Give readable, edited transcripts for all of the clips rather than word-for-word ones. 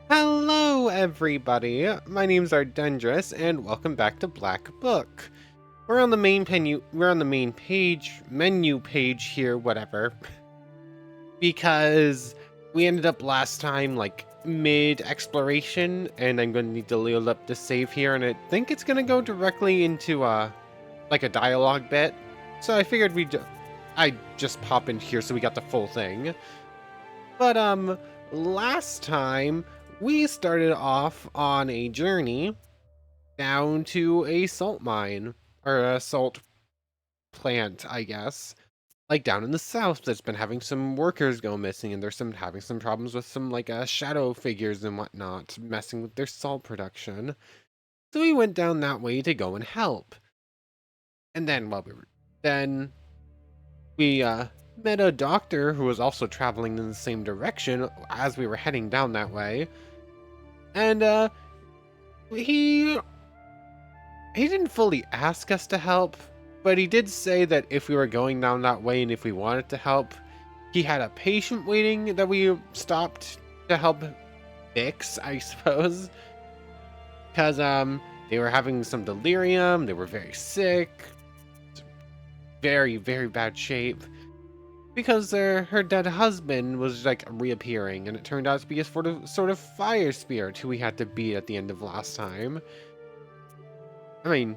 Hello, everybody. My name's Ardendris, and welcome back to Black Book. We're on the main menu. We're on the main menu page here, whatever, because we ended up last time like mid exploration, and I'm going to need to load up the save here, and I think it's going to go directly into like a dialogue bit. So I figured I'd just pop in here so we got the full thing. But last time we started off on a journey down to a salt mine or a salt plant, I guess. Like down in the south that's been having some workers go missing, and there's having some problems with some like shadow figures and whatnot messing with their salt production. So we went down that way to go and help. And then then we met a doctor who was also traveling in the same direction as we were heading down that way. And he didn't fully ask us to help, but he did say that if we were going down that way and if we wanted to help, he had a patient waiting that we stopped to help fix, I suppose. Because they were having some delirium, they were very sick, very, very bad shape. Because her dead husband was like reappearing, and it turned out to be a sort of fire spirit who we had to beat at the end of last time. I mean,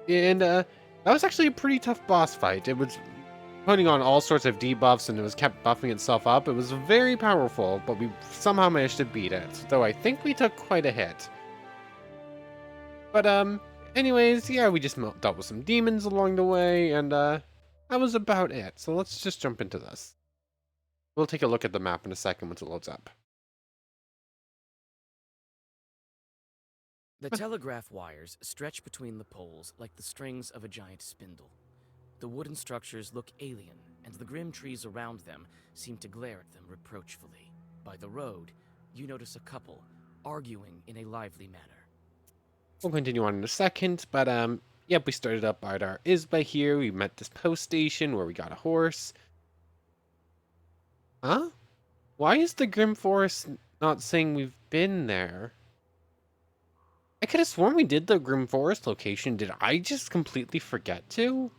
and that was actually a pretty tough boss fight. It was putting on all sorts of debuffs, and it was kept buffing itself up. It was very powerful, but we somehow managed to beat it, though I think we took quite a hit. But anyways, yeah, we just dealt with some demons along the way, and that was about it. So let's just jump into this. We'll take a look at the map in a second once it loads up. The telegraph wires stretch between the poles like the strings of a giant spindle. The wooden structures look alien, and the grim trees around them seem to glare at them reproachfully. By the road, you notice a couple arguing in a lively manner. We'll continue on in a second, but yep, we started up at our Isba here. We met this post station where we got a horse. Huh? Why is the Grim Forest not saying we've been there? I could have sworn we did the Grim Forest location. Did I just completely forget to?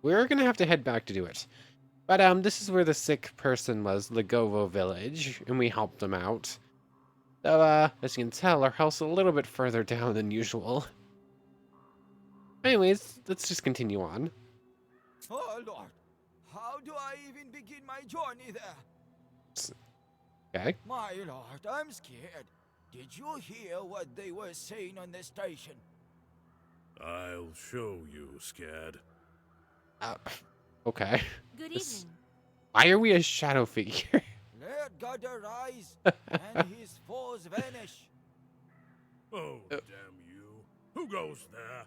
We're gonna have to head back to do it. But this is where the sick person was, Legovo Village, and we helped them out. So, as you can tell, our house is a little bit further down than usual. Anyways, let's just continue on. Oh Lord, how do I even begin my journey there? Okay. My Lord, I'm scared. Did you hear what they were saying on the station? I'll show you, Scad. Okay. Good evening. Why are we a shadow figure? Let God arise and his foes vanish. Oh, damn you. Who goes there?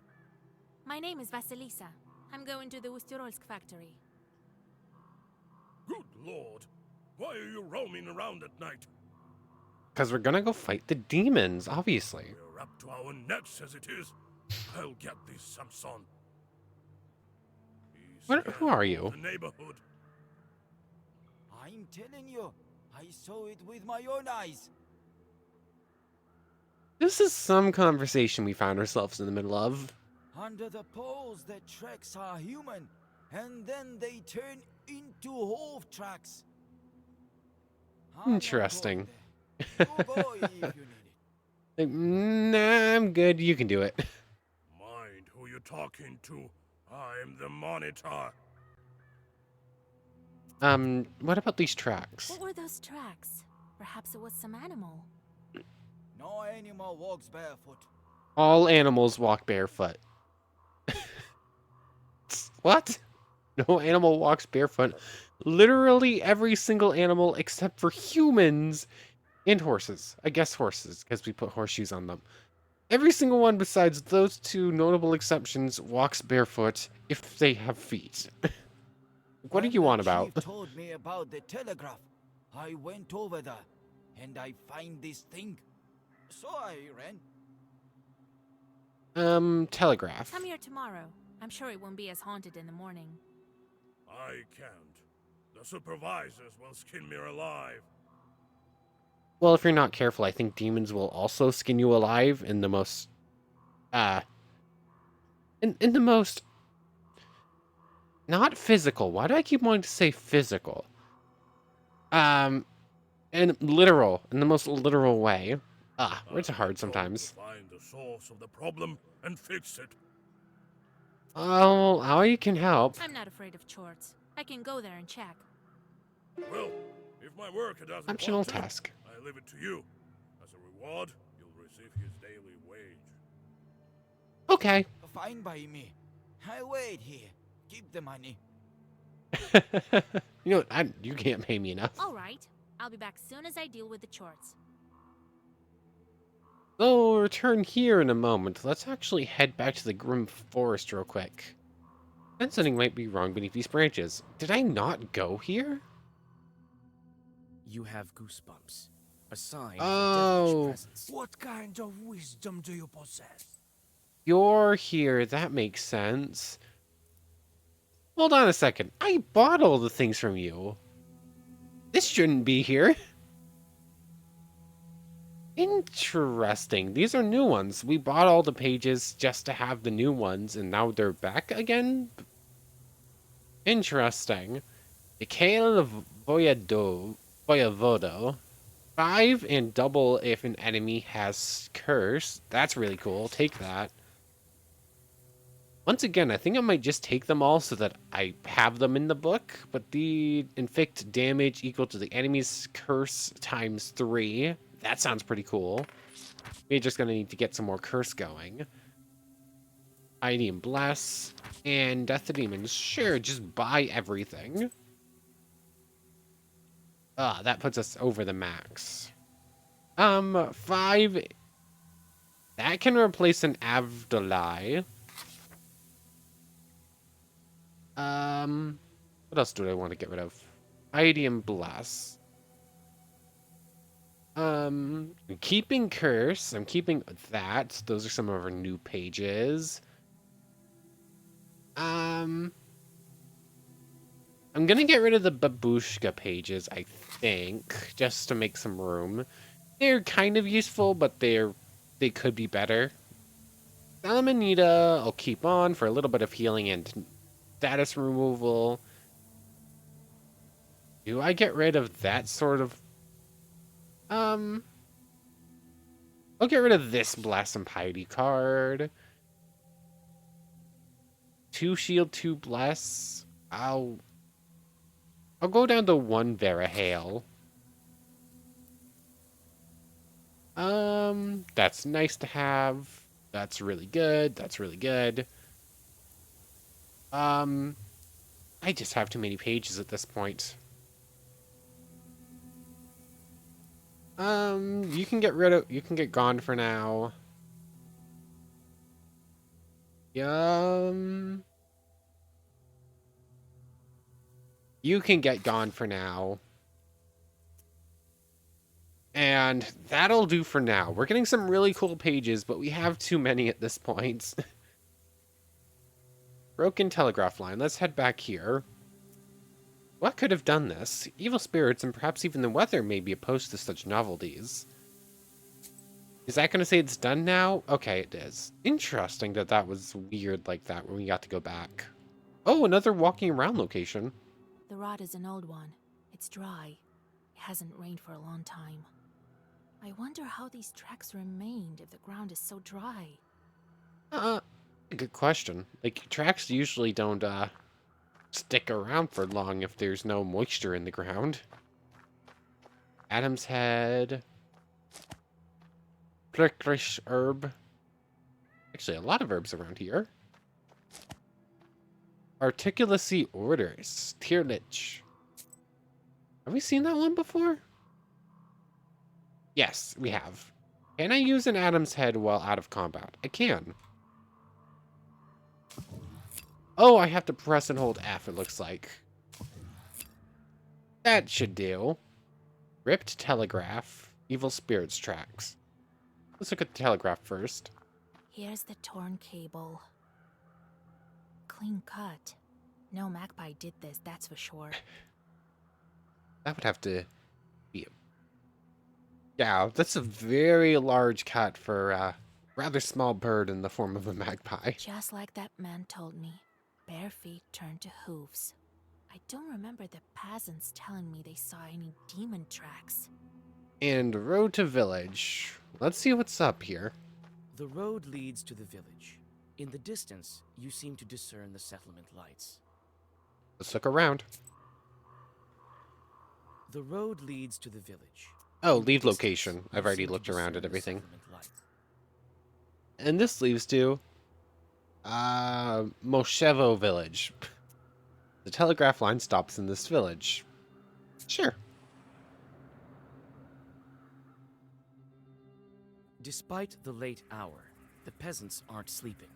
My name is Vasilisa. I'm going to the Ustyrolsk factory. Good lord. Why are you roaming around at night? Because we're gonna go fight the demons, obviously. We're up to our necks as it is. I'll get these Samson. Who are you? The neighborhood. I'm telling you, I saw it with my own eyes. This is some conversation we found ourselves in the middle of. Under the poles, the tracks are human, and then they turn into hoof tracks. I'm not Interesting. going there. You go if you need it. Like, nah, I'm good. You can do it. Mind who you're talking to. I'm the monitor. What about these tracks? What were those tracks? Perhaps it was some animal. No animal walks barefoot. All animals walk barefoot. What? No animal walks barefoot. Literally every single animal except for humans and horses. I guess horses, because we put horseshoes on them. Every single one besides those two notable exceptions walks barefoot if they have feet. What do When you want the about? chief told me about the telegraph, I went over there, and I find this thing. So I ran. Telegraph. Come here tomorrow. I'm sure it won't be as haunted in the morning. I can't. The supervisors will skin me alive. Well, if you're not careful, I think demons will also skin you alive in the most, uh, in the most, not physical. Why do I keep wanting to say physical? Um, in the most literal way. Words are I've been hard told to sometimes. find the source of the problem and fix it. Oh, how you can help. I'm not afraid of chores. I can go there and check. Well, if my worker doesn't Optional want to, task. I leave it to you. As a reward, you'll receive his daily wage. Okay. Fine by me. I wait here. Keep the money. You know what? You can't pay me enough. All right. I'll be back soon as I deal with the chores. So we'll return here in a moment. Let's actually head back to the Grim Forest real quick. And something might be wrong beneath these branches. Did I not go here? You have goosebumps. A sign of a devilish Oh, presence. What kind of wisdom do you possess? you're here. That makes sense. Hold on a second. I bought all the things from you. This shouldn't be here. Interesting. These are new ones. We bought all the pages just to have the new ones, and now they're back again? Interesting. Mikhail Voyevodo. 5 and double if an enemy has curse. That's really cool. Take that. Once again, I think I might just take them all so that I have them in the book, but the inflict damage equal to the enemy's curse times 3. That sounds pretty cool. We're just gonna need to get some more curse going. ID and Bless. And Death to Demons. Sure, just buy everything. That puts us over the max. 5. That can replace an Avdolai. What else do I want to get rid of? ID and Bless. Keeping Curse. I'm keeping that. Those are some of our new pages. I'm gonna get rid of the Babushka pages, I think, just to make some room. They're kind of useful, but they could be better. Salamanita, I'll keep on for a little bit of healing and status removal. Do I get rid of that sort of... I'll get rid of this Blast and Piety card. 2 shield, 2 bless. I'll go down to 1 Vera Hail. That's nice to have. That's really good. That's really good. I just have too many pages at this point. You can get gone for now. You can get gone for now. And that'll do for now. We're getting some really cool pages, but we have too many at this point. Broken telegraph line. Let's head back here. What could have done this? Evil spirits and perhaps even the weather may be opposed to such novelties. Is that going to say it's done now? Okay, it is. Interesting that that was weird like that when we got to go back. Oh, another walking around location. The rod is an old one. It's dry. It hasn't rained for a long time. I wonder how these tracks remained if the ground is so dry. Good question. Like, tracks usually don't, stick around for long if there's no moisture in the ground. Adam's Head. Pricklish Herb. Actually, a lot of herbs around here. Articulacy Orders. Tierlich. Have we seen that one before? Yes, we have. Can I use an Adam's Head while out of combat? I can. Oh, I have to press and hold F, it looks like. That should do. Ripped Telegraph. Evil Spirits Tracks. Let's look at the Telegraph first. Here's the torn cable. Clean cut. No magpie did this, that's for sure. That would have to be Yeah, that's a very large cat for a rather small bird in the form of a magpie. Just like that man told me, bare feet turn to hooves. I don't remember the peasants telling me they saw any demon tracks. And road to village. Let's see what's up here. The road leads to the village. In the distance, you seem to discern the settlement lights. Let's look around. The road leads to the village. Oh, In the leave distance, location. you I've already seem to looked around discern at the everything. settlement lights. And this leads to Moshevo village. The telegraph line stops in this village. Sure. Despite the late hour, the peasants aren't sleeping.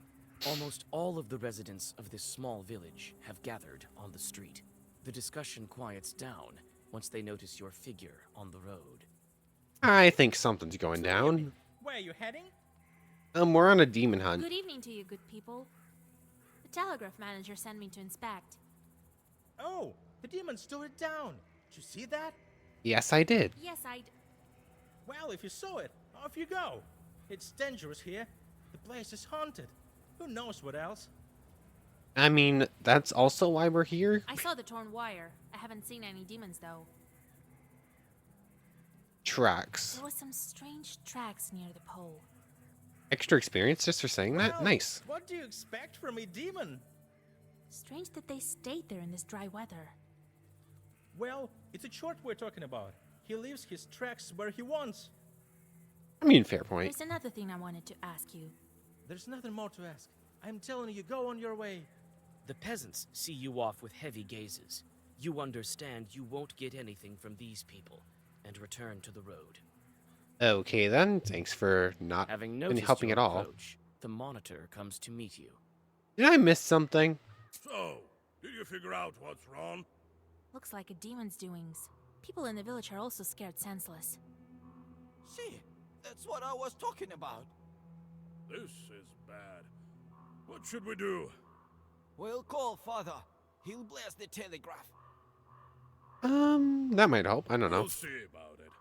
Almost all of the residents of this small village have gathered on the street. The discussion quiets down once they notice your figure on the road. I think something's going down. Where are you heading? We're on a demon hunt. Good evening to you, good people. The telegraph manager sent me to inspect. Oh, the demon slowed it down. Did you see that? Yes, I did. Yes, I'd. Well, if you saw it, off you go. It's dangerous here. The place is haunted. Who knows what else? I mean, that's also why we're here. I saw the torn wire. I haven't seen any demons, though. Tracks. There was some strange tracks near the pole. Extra experience just for saying that? Well, Nice. What do you expect from a demon? Strange that they stayed there in this dry weather. Well, it's a chort we're talking about. He leaves his tracks where he wants. I mean, fair point. There's another thing I wanted to ask you. There's nothing more to ask. I'm telling you, go on your way. The peasants see you off with heavy gazes. You understand you won't get anything from these people, and return to the road. Okay then, thanks for not Having been noticed helping your at all. approach, the monitor comes to meet you. Did I miss something? So, did you figure out what's wrong? Looks like a demon's doings. People in the village are also scared senseless. See, that's what I was talking about. This is bad. What should we do? We'll call father. He'll blast the telegraph. That might help. I don't know. We'll see about it.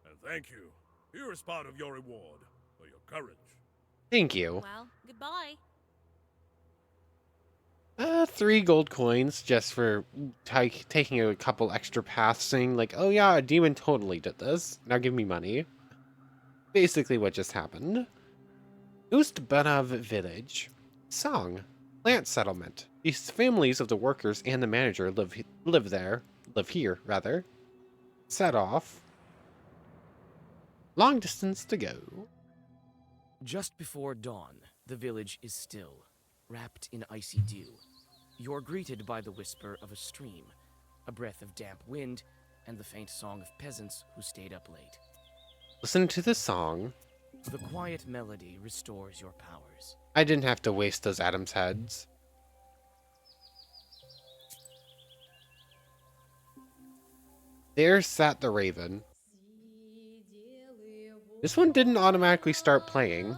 And thank you. Here is part of your reward for your courage. Thank you. Well, goodbye. 3 gold coins just for taking a couple extra paths saying like, oh yeah, a demon totally did this. Now give me money. Basically what just happened. Ustbanov village. Song. Plant settlement. These families of the workers and the manager live here, rather. Set off. Long distance to go. Just before dawn, the village is still, wrapped in icy dew. You're greeted by the whisper of a stream, a breath of damp wind, and the faint song of peasants who stayed up late. Listen to the song. The quiet melody restores your powers. I didn't have to waste those Adam's heads. There sat the raven. This one didn't automatically start playing.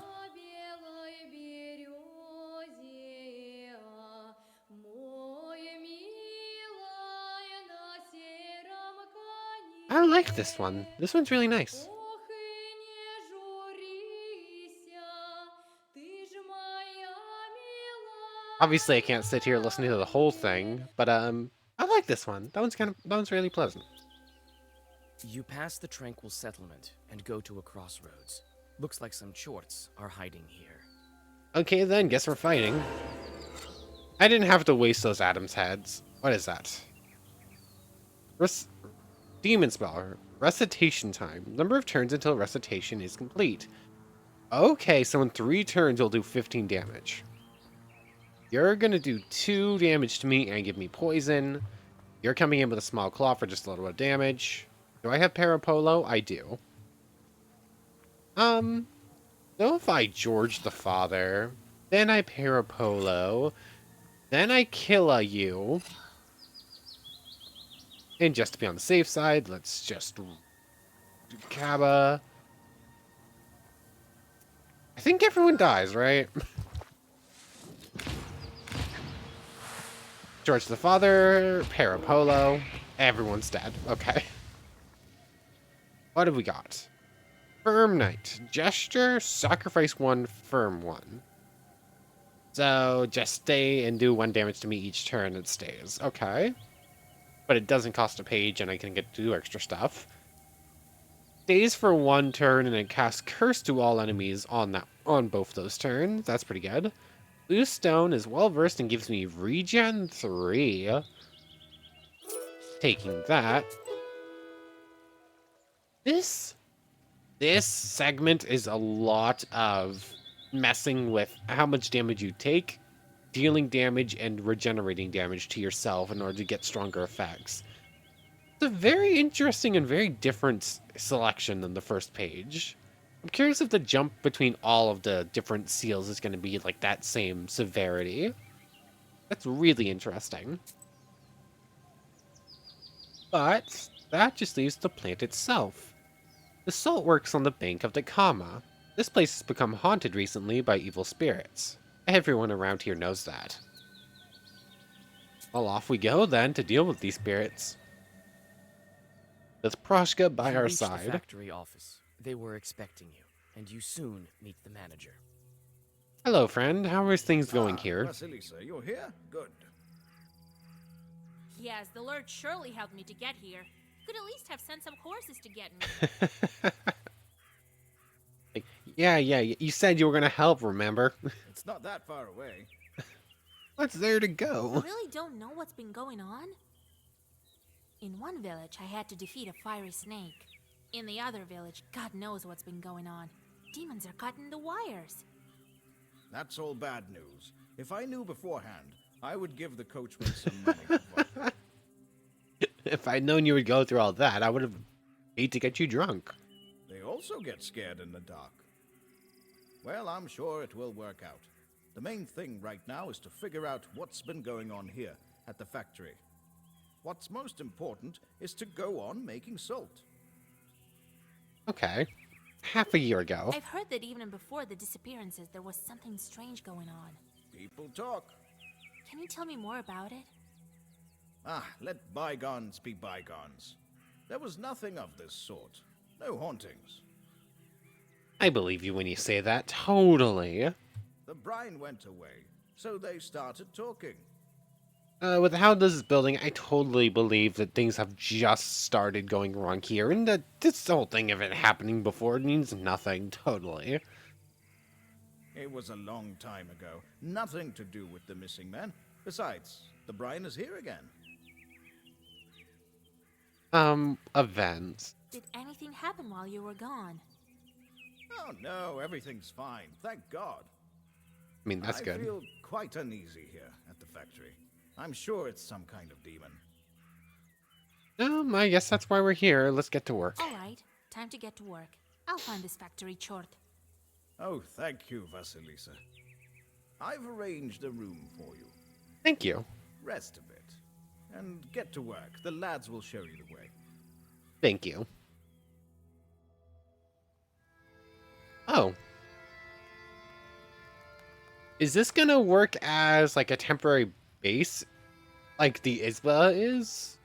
I like this one. This one's really nice. Obviously, I can't sit here listening to the whole thing, but I like this one. That one's really pleasant. You pass the tranquil settlement and go to a crossroads. Looks like some chorts are hiding here. Okay, then, guess we're fighting. I didn't have to waste those Adam's heads. What is that? Demon spell. Recitation time. Number of turns until recitation is complete. Okay, so in 3 turns, you'll do 15 damage. You're gonna do 2 damage to me and give me poison. You're coming in with a small claw for just a little bit of damage. Do I have Parapolo? I do. So if I George the Father, then I Parapolo, then I kill you. And just to be on the safe side, let's just do Kaba. I think everyone dies, right? George the Father, Parapolo, everyone's dead. Okay. What have we got? Firm Knight. Gesture, sacrifice 1, firm 1. So just stay and do 1 damage to me each turn. It stays. Okay. But it doesn't cost a page and I can get to do extra stuff. Stays for 1 turn and it casts Curse to all enemies on both those turns. That's pretty good. Blue Stone is well versed and gives me regen 3. Taking that. This segment is a lot of messing with how much damage you take, dealing damage, and regenerating damage to yourself in order to get stronger effects. It's a very interesting and very different selection than the first page. I'm curious if the jump between all of the different seals is going to be like that same severity. That's really interesting. But that just leaves the plant itself. The salt works on the bank of the Kama. This place has become haunted recently by evil spirits. Everyone around here knows that. Well, off we go then to deal with these spirits. With Proshka by You our reach the side. factory office. They were expecting you, and you soon meet the manager. Hello, friend. How are things going here? Vasilisa, you're here? Good. Yes, the Lord surely helped me to get here. Could at least have sent some horses to get me. Like, yeah, you said you were gonna help, remember? It's not that far away. What's there to I go? really don't know what's been going on. In one village, I had to defeat a fiery snake. In the other village, God knows what's been going on. Demons are cutting the wires. That's all bad news. If I knew beforehand, I would give the coachman some money for vodka. If I'd known you would go through all that, I would have paid to get you drunk. They also get scared in the dark. Well, I'm sure it will work out. The main thing right now is to figure out what's been going on here at the factory. What's most important is to go on making salt. Okay. Half a year ago. I've heard that even before the disappearances, there was something strange going on. People talk. Can you tell me more about it? Let bygones be bygones. There was nothing of this sort. No hauntings. I believe you when you say that. Totally. The brine went away, so they started talking. With how this is building, I totally believe that things have just started going wrong here, and that this whole thing of it happening before means nothing. Totally. It was a long time ago. Nothing to do with the missing man. Besides, the brine is here again. Events. Did anything happen while you were gone? Oh no, everything's fine. Thank God. I mean, that's I good. feel quite uneasy here at the factory. I'm sure it's some kind of demon. I guess that's why we're here. Let's get to work. All right, time to get to work. I'll find this factory chort. Oh, thank you, Vasilisa. I've arranged a room for you. Thank you. Rest a bit. And get to work. The lads will show you the way. Thank you. Oh. Is this gonna work as, like, a temporary base? Like the Isba is?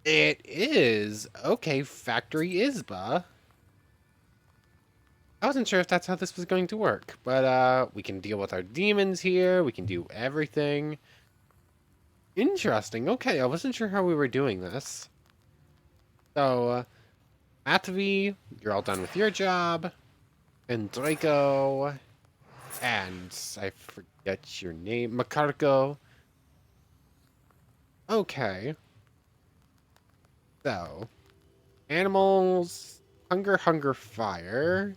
It is. Okay, Factory Isba. I wasn't sure if that's how this was going to work, but we can deal with our demons here. We can do everything. Interesting. Okay, I wasn't sure how we were doing this. So, Matvi, you're all done with your job. And Draco, and I forget your name, Makarko. Okay. So, animals, hunger, fire.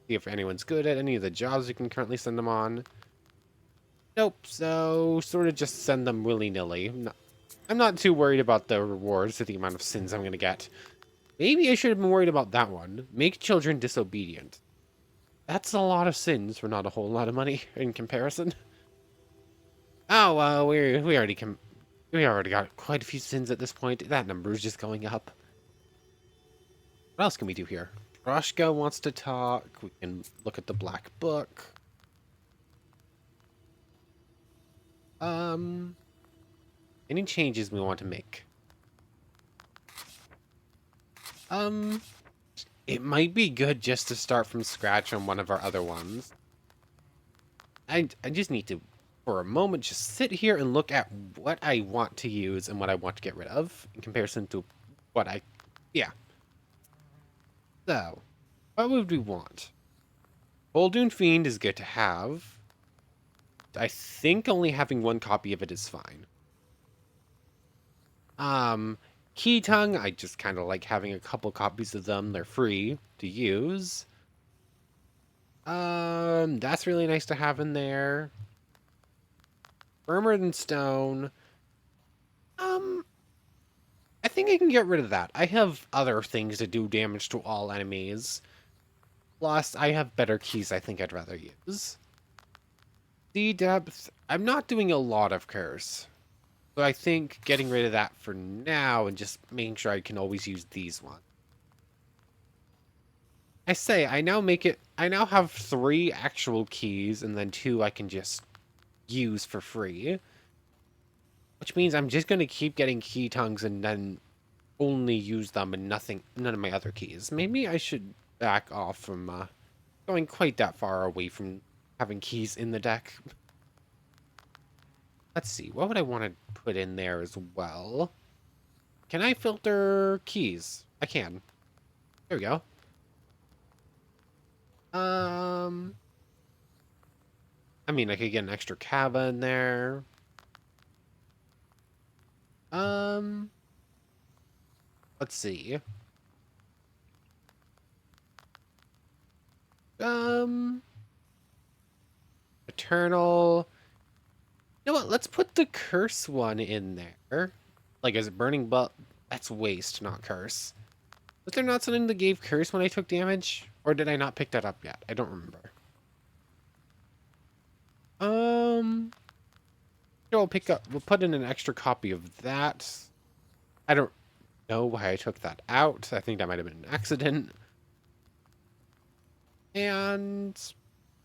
See if anyone's good at any of the jobs we can currently send them on. Nope, so sort of just send them willy-nilly. I'm not too worried about the rewards or the amount of sins I'm going to get. Maybe I should have been worried about that one. Make children disobedient. That's a lot of sins for not a whole lot of money in comparison. Oh, well, we already got quite a few sins at this point. That number is just going up. What else can we do here? Proshka wants to talk. We can look at the black book. Any changes we want to make? It might be good just to start from scratch on one of our other ones. I just need to, for a moment, just sit here and look at what I want to use and what I want to get rid of in comparison to what I... Yeah. So, what would we want? Boldoon Fiend is good to have. I think only having one copy of it is fine. Key Tongue, I just kind of like having a couple copies of them. They're free to use. That's really nice to have in there. Firmer than Stone. I think I can get rid of that. I have other things to do damage to all enemies. Plus, I have better keys I think I'd rather use. Sea Depth, I'm not doing a lot of Curse. So I think getting rid of that for now and just making sure I can always use these ones. I now have 3 actual keys and then 2 I can just use for free. Which means I'm just going to keep getting key tongues and then only use them and none of my other keys. Maybe I should back off from going quite that far away from having keys in the deck. Let's see, what would I want to put in there as well? Can I filter keys? I can. There we go. I mean, I could get an extra Kava in there. Let's see. Eternal. You know what? Let's put the curse one in there. Like, is it burning but that's waste, not curse. Was there not something that gave curse when I took damage? Or did I not pick that up yet? I don't remember. We'll put in an extra copy of that. I don't know why I took that out. I think that might have been an accident. And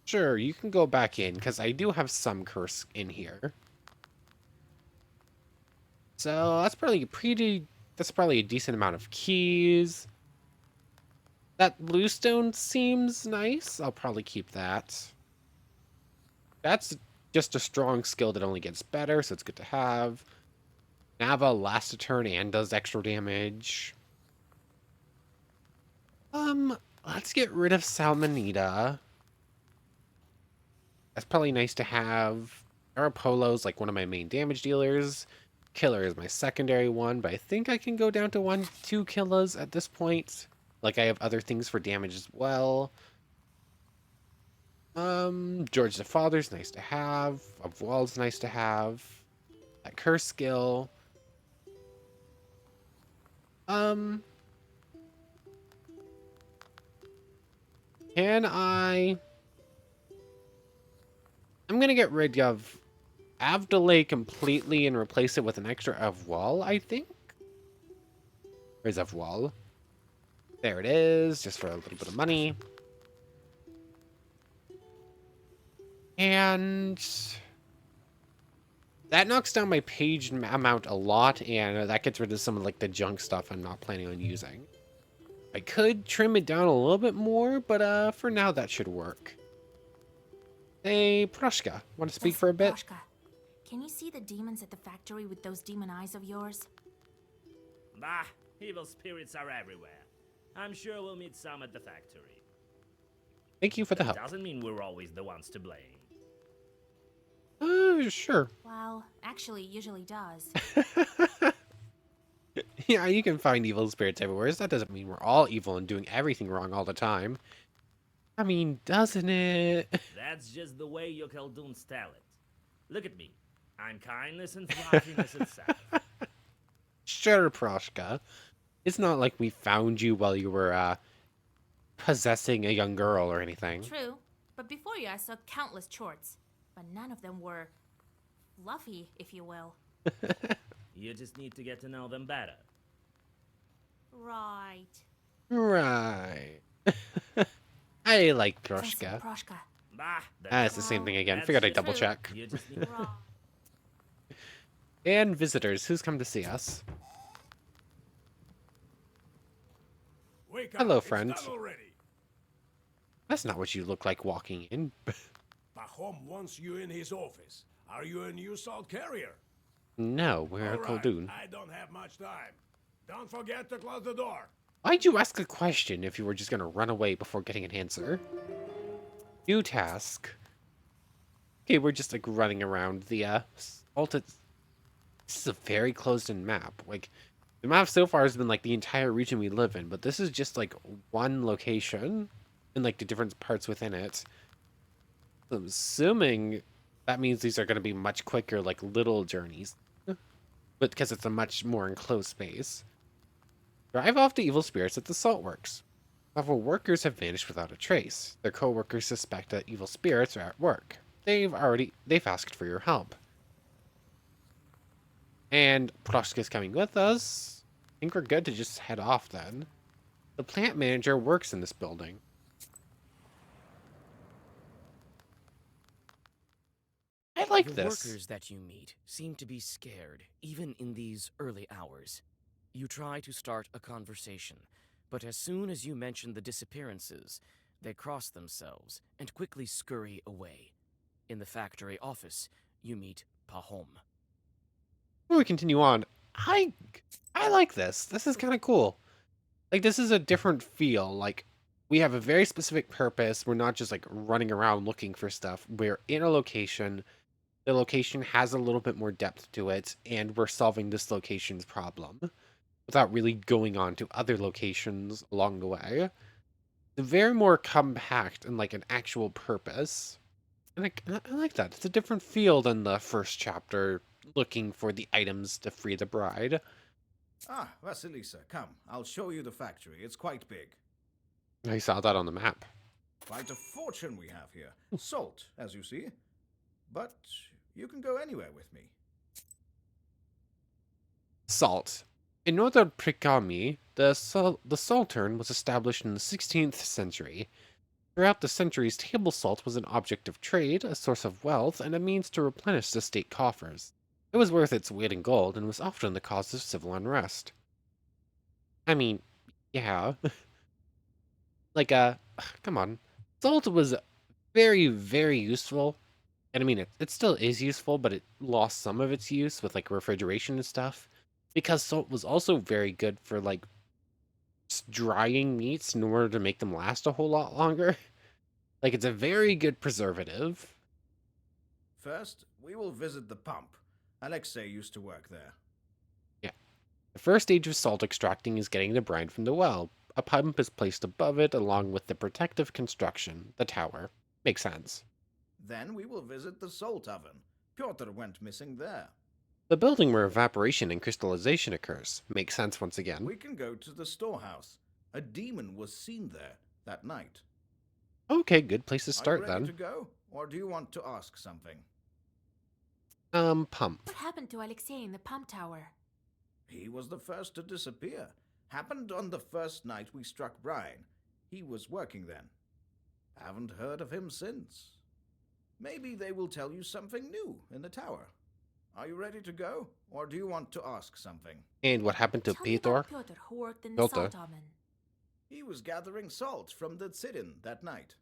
sure, you can go back in because I do have some curse in here. So that's probably a decent amount of keys. That bluestone seems nice. I'll probably keep that. That's just a strong skill that only gets better, so it's good to have. Nava lasts a turn and does extra damage. Let's get rid of Salmonita. That's probably nice to have. Arapolo's like one of my main damage dealers. Killer is my secondary one, but I think I can go down to 1-2 killers at this point. Like, I have other things for damage as well. George the Father's nice to have. Of Wall's nice to have. That curse skill. I'm gonna get rid of Avdelay completely and replace it with an extra of Wall, I think? Where's of Wall? There it is, just for a little bit of money. And that knocks down my page amount a lot, and that gets rid of some of like the junk stuff I'm not planning on using. I could trim it down a little bit more, but for now that should work. Hey, Proshka, want to speak for a bit? Morteshka, can you see the demons at the factory with those demon eyes of yours? Bah, evil spirits are everywhere. I'm sure we'll meet some at the factory. Thank you for the help. Doesn't mean we're always the ones to blame. Sure. Well, actually, usually does. Yeah, you can find evil spirits everywhere. That doesn't mean we're all evil and doing everything wrong all the time. I mean, doesn't it? That's just the way your Khaldoons tell it. Look at me. I'm kindness and fluffiness itself. Sure, Proshka. It's not like we found you while you were, possessing a young girl or anything. True, but before you I saw countless chorts, but none of them were fluffy, if you will. You just need to get to know them better. Right. Right. I like Proshka. Proshka. Bah, It's the same thing again. that's Figured I'd just double check. You just need Right. And visitors, who's come to see us? Wake up! Hello, It's friend. done already. That's not what you look like walking in. Pahom wants you in his office. Are you a new salt carrier? No, we're a All right. Khaldun. I don't have much time. Don't forget to close the door. Why'd you ask a question if you were just gonna run away before getting an answer? New task. Okay, we're just like running around the Alta. This is a very closed-in map. Like, the map so far has been like the entire region we live in, but this is just like one location and like the different parts within it. So I'm assuming that means these are going to be much quicker, like little journeys, but because it's a much more enclosed space. Drive off the evil spirits at the salt works. Several workers have vanished without a trace. Their co-workers suspect that evil spirits are at work. They've asked for your help. And Morteshka's coming with us. I think we're good to just head off then. The plant manager works in this building. I like The this. workers that you meet seem to be scared, even in these early hours. You try to start a conversation, but as soon as you mention the disappearances, they cross themselves and quickly scurry away. In the factory office, you meet Pahom. Before we continue on, I like this. This is kind of cool. Like, this is a different feel. Like, we have a very specific purpose. We're not just like running around looking for stuff. We're in a location. The location has a little bit more depth to it, and we're solving this location's problem without really going on to other locations along the way. It's very more compact and like an actual purpose. And I like that. It's a different feel than the first chapter, looking for the items to free the bride. Ah, Vasilisa, come. I'll show you the factory. It's quite big. I saw that on the map. Quite a fortune we have here. Salt, as you see. But you can go anywhere with me. Salt. In northern Prikami, the Saltern was established in the 16th century. Throughout the centuries, table salt was an object of trade, a source of wealth, and a means to replenish the state coffers. It was worth its weight in gold and was often the cause of civil unrest. I mean, yeah. Like, come on. Salt was very, very useful. And I mean, it still is useful, but it lost some of its use with, like, refrigeration and stuff. Because salt was also very good for, like, drying meats in order to make them last a whole lot longer. Like, it's a very good preservative. First, we will visit the pump. Alexei used to work there. Yeah. The first stage of salt extracting is getting the brine from the well. A pump is placed above it along with the protective construction, the tower. Makes sense. Then we will visit the salt oven. Pyotr went missing there. The building where evaporation and crystallization occurs. Makes sense once again. We can go to the storehouse. A demon was seen there that night. Okay, good place to Are start you ready then. to go, or do you want to ask something? Pump. What happened to Alexei in the pump tower? He was the first to disappear. Happened on the first night we struck Brian. He was working then. Haven't heard of him since. Maybe they will tell you something new in the tower. Are you ready to go, or do you want to ask something? And what happened to Tell me Peter? about Pyotr, who worked in the Piotr. salt oven. He was gathering salt from the Tsidin that night.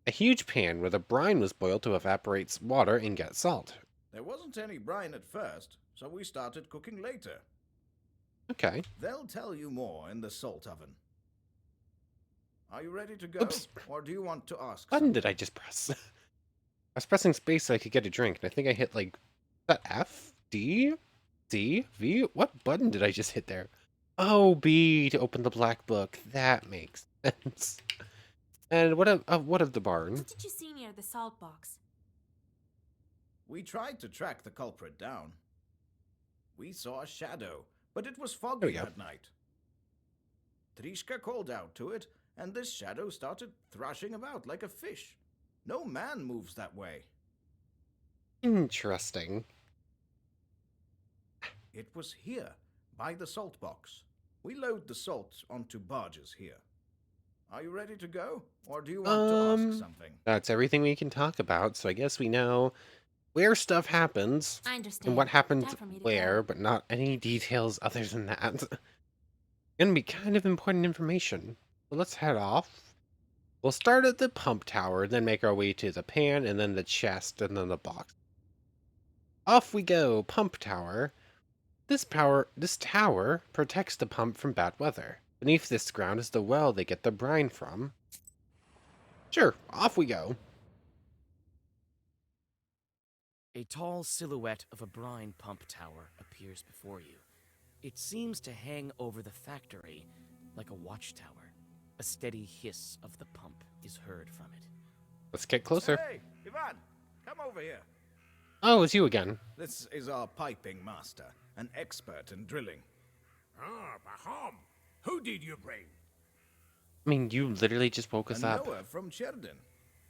A huge pan where the brine was boiled to evaporate water and get salt. There wasn't any brine at first, so we started cooking later. Okay. They'll tell you more in the salt oven. Are you ready to go, Oops. or do you want to ask Button something? did I just press? I was pressing space so I could get a drink, and I think I hit like, is that F? D? C? V? What button did I just hit there? Oh, B to open the black book. That makes sense. And what of the barn? What did you see near the salt box? We tried to track the culprit down. We saw a shadow, but it was There we foggy go. that night. Trishka called out to it, and this shadow started thrashing about like a fish. No man moves that way. Interesting. It was here, by the salt box. We load the salt onto barges here. Are you ready to go, or do you want to ask something? That's everything we can talk about, so I guess we know where stuff happens I understand. and what happened Time for me to where, go. but not any details other than that. Gonna be kind of important information. So let's head off. We'll start at the pump tower, then make our way to the pan, and then the chest, and then the box. Off we go, pump tower. This tower protects the pump from bad weather. Beneath this ground is the well they get the brine from. Sure, off we go. A tall silhouette of a brine pump tower appears before you. It seems to hang over the factory like a watchtower. A steady hiss of the pump is heard from it. Let's get closer. Hey, Ivan, come over here. Oh, it's you again. This is our piping master, an expert in drilling. Ah, Pahom. Who did you bring? I mean, you literally just woke us And up. Noah from Sheridan.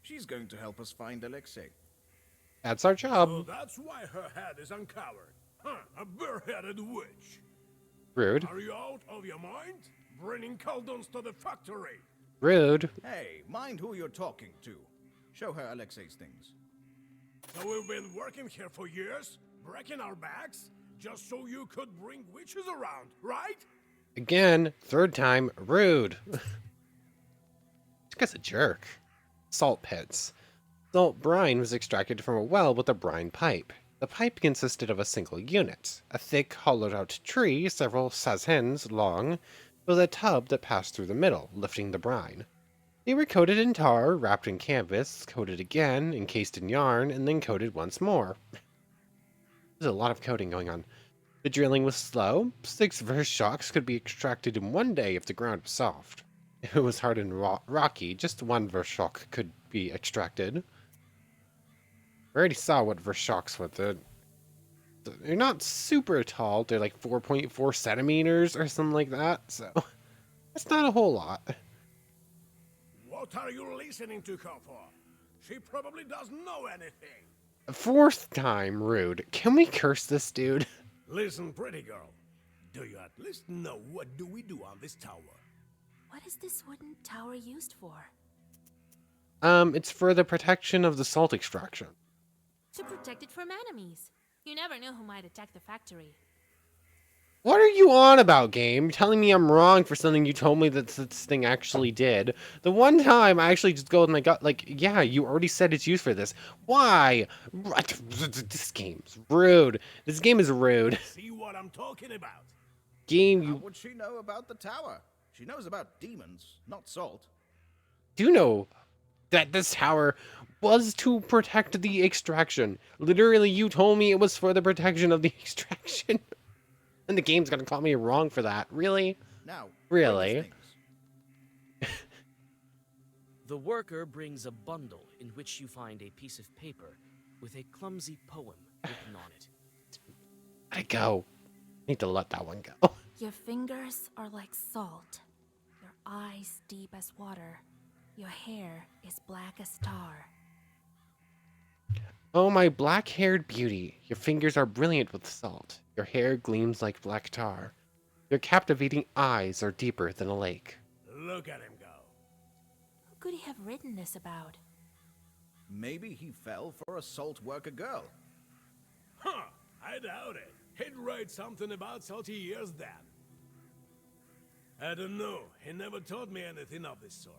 She's going to help us find Alexei. That's our job. So that's why her head is uncovered. Huh, a bareheaded witch. Rude. Are you out of your mind? Bringing Khaldun's to the factory. Rude. Hey, mind who you're talking to. Show her Alexei's things. So we've been working here for years, breaking our backs, just so you could bring witches around, right? Again, third time, rude. This guy's a jerk. Salt pits. Salt brine was extracted from a well with a brine pipe. The pipe consisted of a single unit, a thick, hollowed-out tree several sazhens long, with a tub that passed through the middle, lifting the brine. They were coated in tar, wrapped in canvas, coated again, encased in yarn, and then coated once more. There's a lot of coating going on. The drilling was slow. 6 verse shocks could be extracted in one day if the ground was soft. If it was hard and rocky, just 1 verse shock could be extracted. We already saw what verse shocks were. They're not super tall. They're like 4.4 centimeters or something like that. So that's not a whole lot. What are you listening to her for? She probably doesn't know anything. 4th time, rude. Can we curse this dude? Listen, pretty girl. Do you at least know what do we do on this tower? What is this wooden tower used for? It's for the protection of the salt extraction. To protect it from enemies. You never know who might attack the factory. What are you on about, game? You're telling me I'm wrong for something you told me that this thing actually did. The one time I actually just go with my gut, like, yeah, you already said it's used for this. Why? This game's rude. This game is rude. See what I'm talking about? Game, How you would she know about the tower? She knows about demons, not salt. do know that this tower was to protect the extraction. Literally, you told me it was for the protection of the extraction. And the game's gonna call me wrong for that. Really? Now, Really? bring us things. The worker brings a bundle in which you find a piece of paper with a clumsy poem written on it. Let it go. Need to let that one go. Your fingers are like salt. Your eyes deep as water. Your hair is black as tar. Oh, my black-haired beauty. Your fingers are brilliant with salt. Your hair gleams like black tar. Your captivating eyes are deeper than a lake. Look at him go. Who could he have written this about? Maybe he fell for a salt worker girl. Huh, I doubt it. He'd write something about salty years then. I don't know. He never taught me anything of this sort.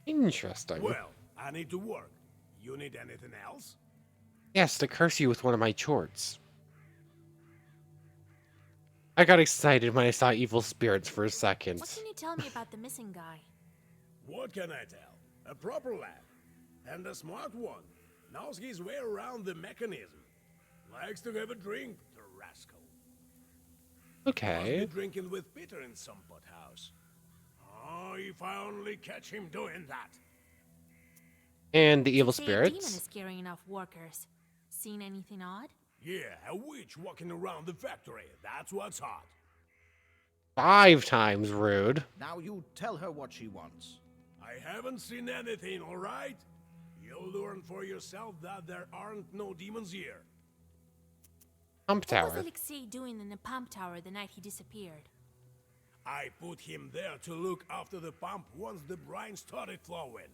Interesting. Well, I need to work. You need anything else? Yes, to curse you with one of my chords. I got excited when I saw evil spirits for a second. What can you tell me about the missing guy? What can I tell? A proper lad. And a smart one. Knows his way around the mechanism. Likes to have a drink, the rascal. Must Okay. be drinking with Peter in some pot house. Oh, if I only catch him doing that. And the evil Say a demon spirits? is carrying enough workers. Seen anything odd? Yeah, a witch walking around the factory. That's what's hot. 5 times rude. Now you tell her what she wants. I haven't seen anything, all right? You'll learn for yourself that there aren't no demons here. Pump What was tower. Alexei doing in the pump tower the night he disappeared? I put him there to look after the pump once the brine started flowing.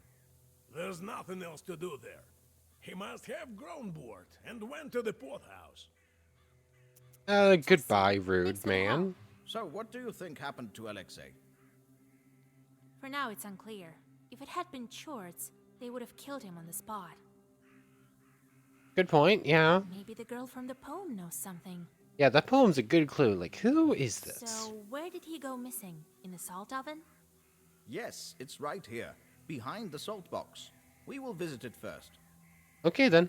There's nothing else to do there. He must have grown bored and went to the pot house. Goodbye, rude Makes me man. laugh. So, what do you think happened to Alexei? For now, it's unclear. If it had been Chorts, they would have killed him on the spot. Good point, yeah. Maybe the girl from the poem knows something. Yeah, that poem's a good clue. Like, who is this? So, where did he go missing? In the salt oven? Yes, it's right here, behind the salt box. We will visit it first. Okay, then.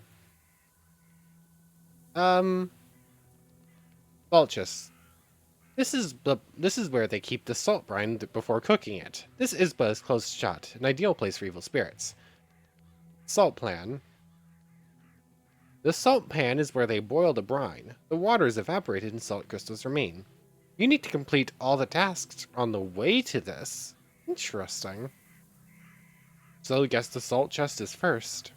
Balchus. This is where they keep the salt brine before cooking it. This Isba is close shot, an ideal place for evil spirits. Salt plan. The salt pan is where they boil the brine. The water is evaporated and salt crystals remain. You need to complete all the tasks on the way to this. Interesting. So I guess the salt chest is first.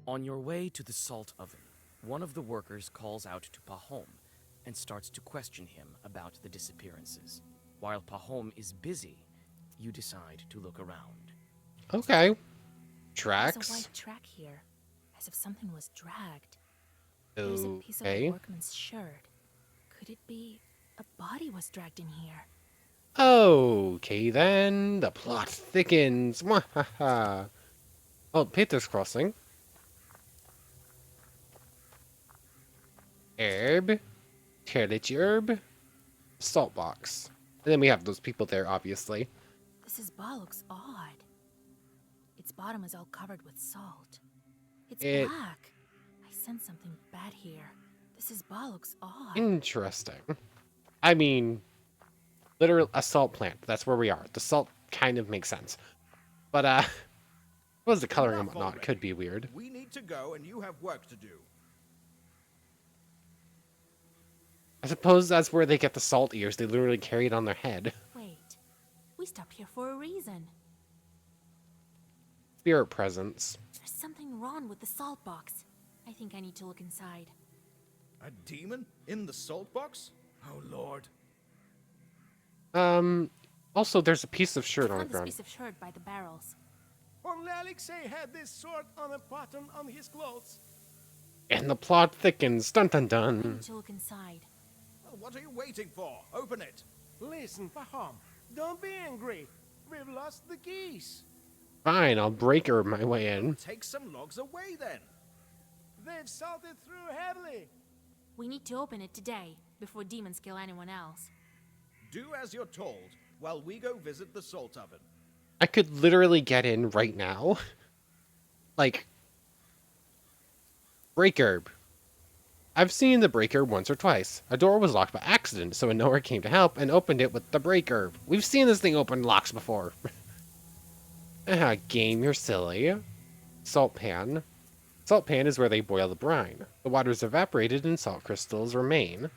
On your way to the salt oven, one of the workers calls out to Pahom and starts to question him about the disappearances. While Pahom is busy, you decide to look around. Okay. There's Tracks. a white track here, as if something was dragged. There's a piece of Okay. a workman's shirt. Could it be a body was dragged in here? Okay then, the plot thickens. Mwahaha. Oh, Peter's crossing. Herb, carrot herb, salt box. And then we have those people there, obviously. This bar looks odd. Its bottom is all covered with salt. It's black. I sense something bad here. This bar looks odd. Interesting. I mean, literally a salt plant. That's where we are. The salt kind of makes sense. But, what was the coloring and Enough whatnot? already. Could be weird. We need to go, and you have work to do. I suppose that's where they get the salt ears. They literally carry it on their head. Wait, we stopped here for a reason. Spirit presence. There's something wrong with the salt box. I think I need to look inside. A demon in the salt box? Oh, Lord. Also, there's a piece of shirt on the Found this ground. piece of shirt by the barrels. Only Alexei had this sword on a button on his clothes. And the plot thickens. Dun dun I dun. need to look inside. Well, what are you waiting for? Open it. Listen, Pahom, don't be angry. We've lost the keys. Fine, I'll break her my way in. Take some logs away, then. They've salted through heavily. We need to open it today, before demons kill anyone else. Do as you're told, while we go visit the salt oven. I could literally get in right now. Like, break herb. I've seen the break herb once or twice. A door was locked by accident, so a knower came to help and opened it with the break herb. We've seen this thing open locks before. Game, you're silly. Salt pan. Salt pan is where they boil the brine. The water is evaporated and salt crystals remain.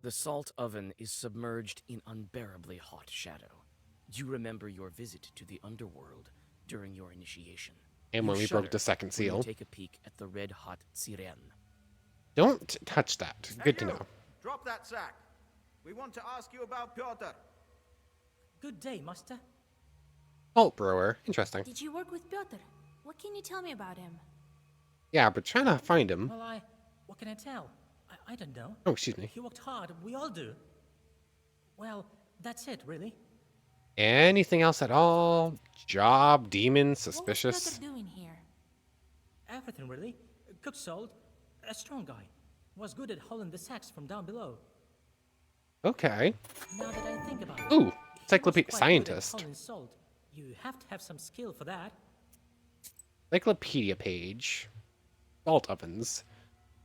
The salt oven is submerged in unbearably hot shadow. You remember your visit to the underworld during your initiation. And You when we broke shudder the second when you seal. take a peek at the red-hot siren. Don't touch that. Good to Hey, know. you! Drop that sack. We want to ask you about Piotr. Good day, master. Salt brewer. Interesting. Did you work with Piotr? What can you tell me about him? Yeah, but trying to find him. Well, what can I tell? I don't know. Oh, excuse me. He worked hard, we all do. Well, that's it, really. Anything else at all? Job, demon, What was suspicious? Piotr doing here? Everything, really. Cooked salt, a strong guy. Was good at hauling the sacks from down below. Okay. Now that I think about it, Ooh, he was encyclopedia quite good at scientist. hauling salt. You have to have some skill for that. Encyclopedia page. Salt ovens.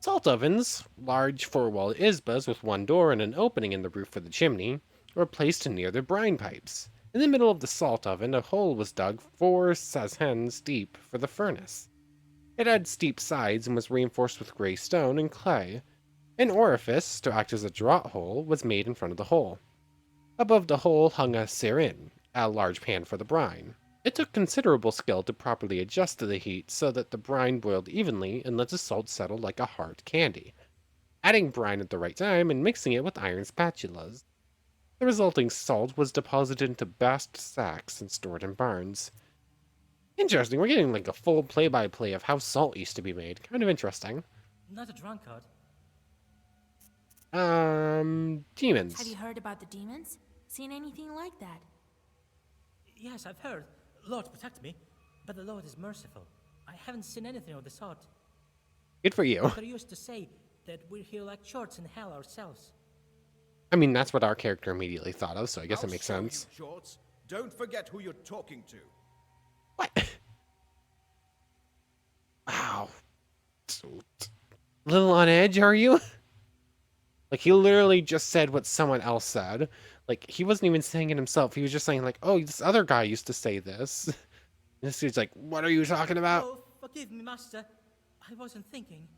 Salt ovens, large four-walled isbas with one door and an opening in the roof for the chimney, were placed near the brine pipes. In the middle of the salt oven, a hole was dug 4 sazhens deep for the furnace. It had steep sides and was reinforced with gray stone and clay. An orifice, to act as a draught hole, was made in front of the hole. Above the hole hung a sirin, a large pan for the brine. It took considerable skill to properly adjust to the heat so that the brine boiled evenly and let the salt settle like a hard candy, adding brine at the right time and mixing it with iron spatulas. The resulting salt was deposited into bast sacks and stored in barns. Interesting. We're getting like a full play-by-play of how salt used to be made. Kind of interesting. Not a drunkard. Have Demons. you heard about the demons? Seen anything like that? Yes, I've heard. Lord protect me, but the Lord is merciful. I haven't seen anything of the sort. Good for you. They used to say that we're here like shorts in hell ourselves. I mean, that's what our character immediately thought of, so I guess I'll it makes show sense. You, Shorts. Don't forget who you're talking to. What? Wow. Little on edge, are you? Like, he literally just said what someone else said. Like, he wasn't even saying it himself. He was just saying, like, oh, this other guy used to say this. And this dude's like, what are you talking about? Oh, forgive me, Master. I wasn't thinking.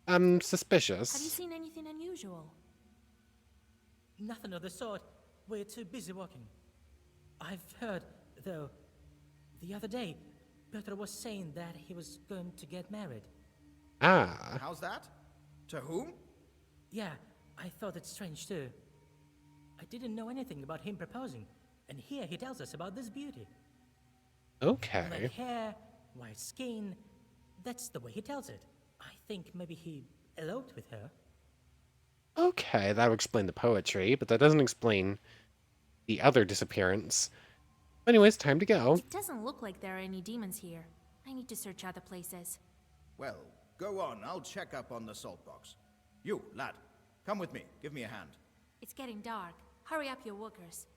I'm Have you suspicious. seen anything unusual? Nothing of the sort. We're too busy working. I've heard, though, the other day, Peter was saying that he was going to get married. Ah. How's that? To whom? Yeah, I thought it strange too. I didn't know anything about him proposing, and here he tells us about this beauty. Okay. Black hair, white skin. That's the way he tells it. I think maybe he eloped with her. Okay, that would explain the poetry, but that doesn't explain the other disappearance. Anyways, time to go. It doesn't look like there are any demons here. I need to search other places. Well, go on. I'll check up on the salt box. You, lad, come with me. Give me a hand. It's getting dark. Hurry up your workers.